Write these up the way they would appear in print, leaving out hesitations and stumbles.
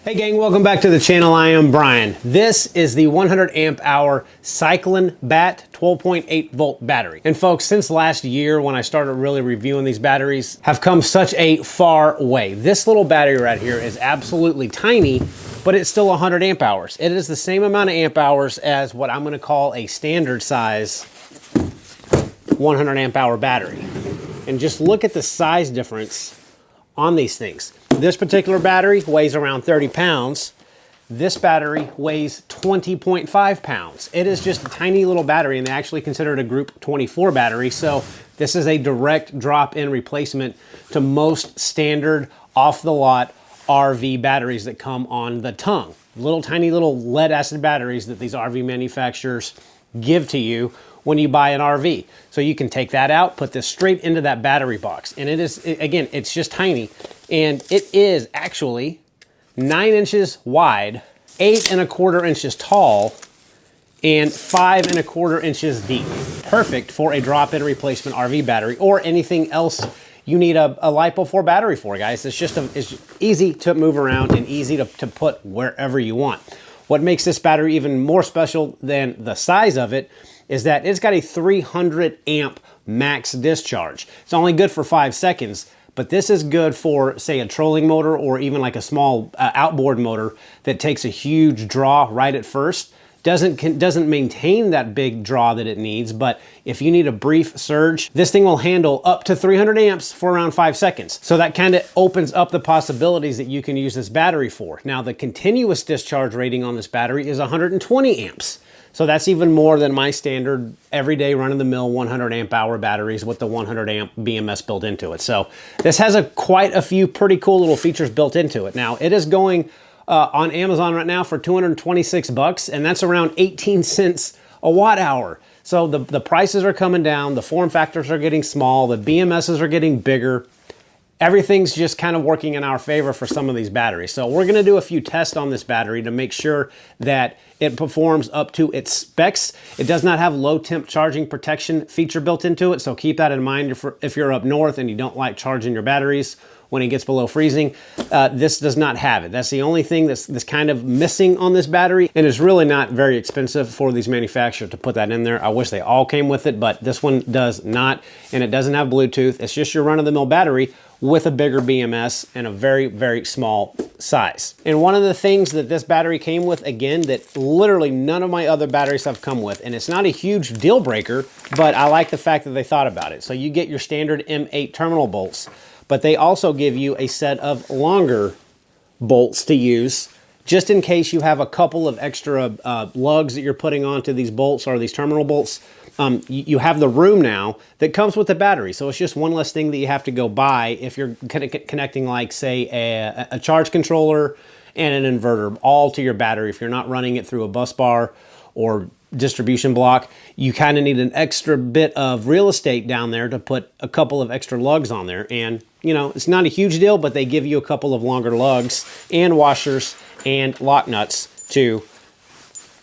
Hey gang, welcome back to the channel. I am Brian. This is the 100 amp hour CYCLENBATT 12.8 volt battery. And folks, since last year when I started really reviewing these batteries, have come such a far way. This little battery right here is absolutely tiny, but it's still 100 amp hours. It is the same amount of amp hours as what I'm gonna call a standard size 100 amp hour battery. And just look at the size difference on these things. This particular battery weighs around 30 pounds. This battery weighs 20.5 pounds. It is just a tiny little battery, and they actually consider it a group 24 battery. So this is a direct drop-in replacement to most standard off-the-lot RV batteries that come on the tongue. Little tiny little lead acid batteries that these RV manufacturers give to you when you buy an RV. So you can take that out, put this straight into that battery box. And it is, again, it's just tiny. And it is actually 9 inches wide, 8¼ inches tall, and 5¼ inches deep. Perfect for a drop-in replacement RV battery or anything else you need a LiPo4 battery for, guys. It's easy to move around and easy to put wherever you want. What makes this battery even more special than the size of it is that it's got a 300 amp max discharge. It's only good for 5 seconds, but this is good for, say, a trolling motor or even like a small outboard motor that takes a huge draw right at first. Doesn't maintain that big draw that it needs, but if you need a brief surge, this thing will handle up to 300 amps for around 5 seconds. So that kind of opens up the possibilities that you can use this battery for. Now, the continuous discharge rating on this battery is 120 amps. So that's even more than my standard everyday run-of-the-mill 100 amp hour batteries with the 100 amp BMS built into it. So this has quite a few pretty cool little features built into it. Now, it is going on Amazon right now for 226 bucks, and that's around 18 cents a watt hour. So the prices are coming down, the form factors are getting small, the BMSs are getting bigger. Everything's just kind of working in our favor for some of these batteries. So we're gonna do a few tests on this battery to make sure that it performs up to its specs. It does not have low temp charging protection feature built into it, so keep that in mind if you're up north and you don't like charging your batteries when it gets below freezing. This does not have it. That's the only thing that's kind of missing on this battery, and it's really not very expensive for these manufacturers to put that in there. I wish they all came with it, but this one does not, and it doesn't have Bluetooth. It's just your run-of-the-mill battery with a bigger BMS and a very, very small size. And one of the things that this battery came with, again, that literally none of my other batteries have come with, and it's not a huge deal breaker, but I like the fact that they thought about it. So you get your standard M8 terminal bolts, but they also give you a set of longer bolts to use just in case you have a couple of extra lugs that you're putting onto these bolts or these terminal bolts. You have the room now that comes with the battery. So it's just one less thing that you have to go buy if you're connecting, like, say, a charge controller and an inverter all to your battery. If you're not running it through a bus bar or distribution block, you kind of need an extra bit of real estate down there to put a couple of extra lugs on there. And, you know, it's not a huge deal, but they give you a couple of longer lugs and washers and lock nuts to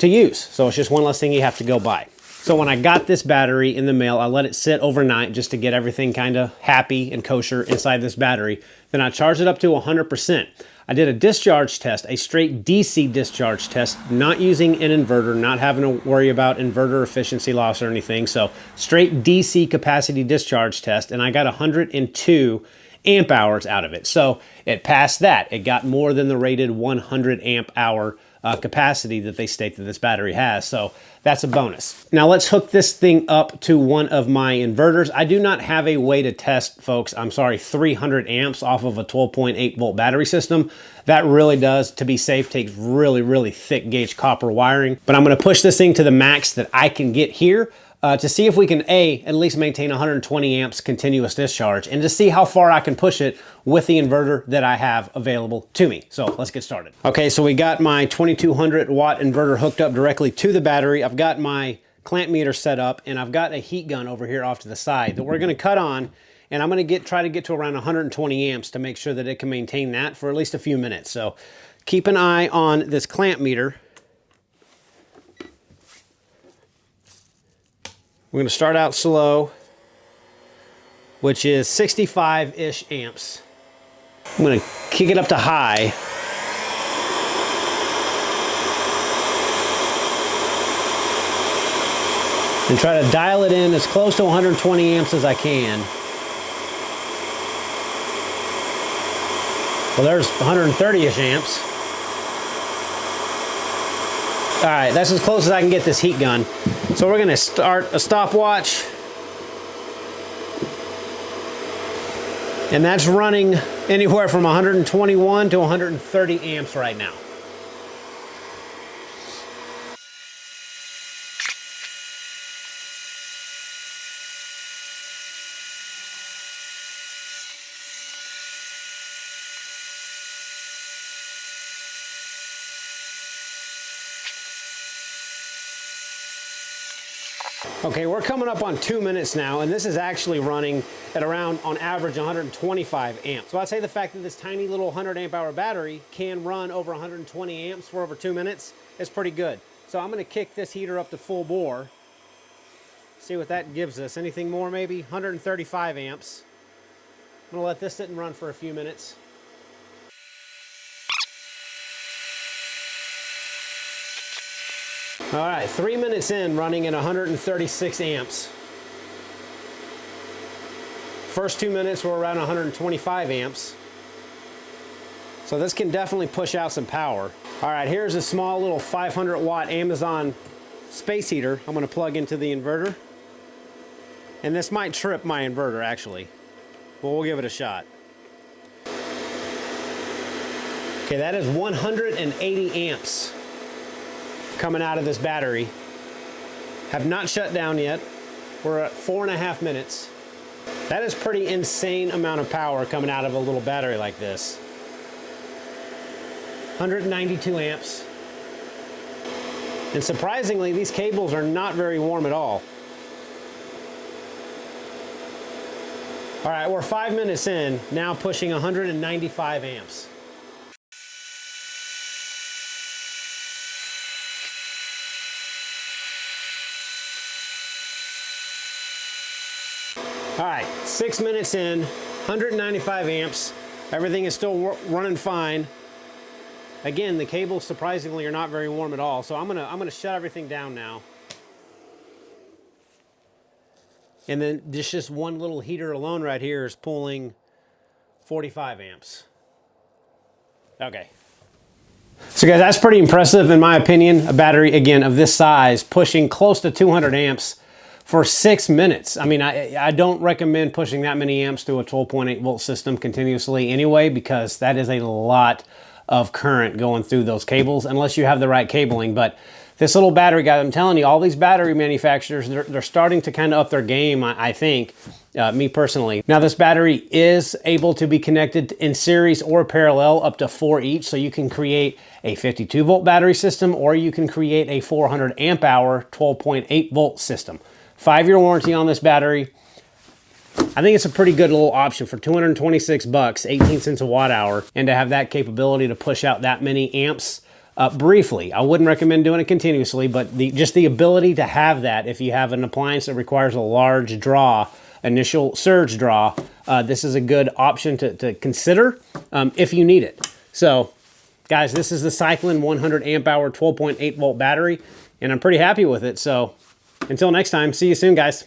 use. So it's just one less thing you have to go buy. So when I got this battery in the mail, I let it sit overnight just to get everything kind of happy and kosher inside this battery. Then I charged it up to 100%. I did a discharge test, a straight DC discharge test, not using an inverter, not having to worry about inverter efficiency loss or anything. So straight DC capacity discharge test, and I got 102 amp hours out of it. So it passed that. It got more than the rated 100 amp hour capacity that they state that this battery has. So that's a bonus. Now let's hook this thing up to one of my inverters. I do not have a way to test, folks, 300 amps off of a 12.8 volt battery system. That really does, to be safe, takes really, really thick gauge copper wiring. But I'm gonna push this thing to the max that I can get here to see if we can, at least maintain 120 amps continuous discharge, and to see how far I can push it with the inverter that I have available to me. So let's get started. Okay, so we got my 2200 watt inverter hooked up directly to the battery. I've got my clamp meter set up, and I've got a heat gun over here off to the side that we're gonna cut on, and I'm gonna try to get to around 120 amps to make sure that it can maintain that for at least a few minutes. So keep an eye on this clamp meter. We're going to start out slow, which is 65-ish amps. I'm going to kick it up to high. and try to dial it in as close to 120 amps as I can. Well, there's 130-ish amps. All right, that's as close as I can get this heat gun. So we're gonna start a stopwatch. And that's running anywhere from 121 to 130 amps right now. Okay, we're coming up on 2 minutes now, and this is actually running at around, on average, 125 amps. So I'd say the fact that this tiny little 100 amp hour battery can run over 120 amps for over 2 minutes is pretty good. So I'm gonna kick this heater up to full bore, see what that gives us. Anything more maybe? 135 amps. I'm gonna let this sit and run for a few minutes. All right, 3 minutes in, running at 136 amps. First 2 minutes were around 125 amps. So this can definitely push out some power. All right, here's a small little 500 watt Amazon space heater I'm gonna plug into the inverter. And this might trip my inverter actually, but we'll give it a shot. Okay, that is 180 amps coming out of this battery. Have not shut down yet. We're at 4.5 minutes. That is pretty insane amount of power coming out of a little battery like this. 192 amps. And surprisingly, these cables are not very warm at all. All right, we're 5 minutes in, now pushing 195 amps. All right, 6 minutes in, 195 amps. Everything is still running fine. Again, the cables surprisingly are not very warm at all, so I'm gonna shut everything down now. And then just one little heater alone right here is pulling 45 amps. Okay. So guys, that's pretty impressive in my opinion. A battery, again, of this size, pushing close to 200 amps for 6 minutes. I mean, I don't recommend pushing that many amps to a 12.8 volt system continuously anyway, because that is a lot of current going through those cables unless you have the right cabling. But this little battery, guys, I'm telling you, all these battery manufacturers, they're starting to kind of up their game, I think, me personally. Now, this battery is able to be connected in series or parallel up to 4 each, so you can create a 52 volt battery system, or you can create a 400 amp hour 12.8 volt system. 5-year warranty on this battery. I think it's a pretty good little option for 226 bucks, 18 cents a watt hour, and to have that capability to push out that many amps briefly. I wouldn't recommend doing it continuously, but just the ability to have that, if you have an appliance that requires a large draw, initial surge draw, this is a good option to consider if you need it. So, guys, this is the CYCLEN 100 amp hour 12.8 volt battery, and I'm pretty happy with it. So, until next time, see you soon, guys.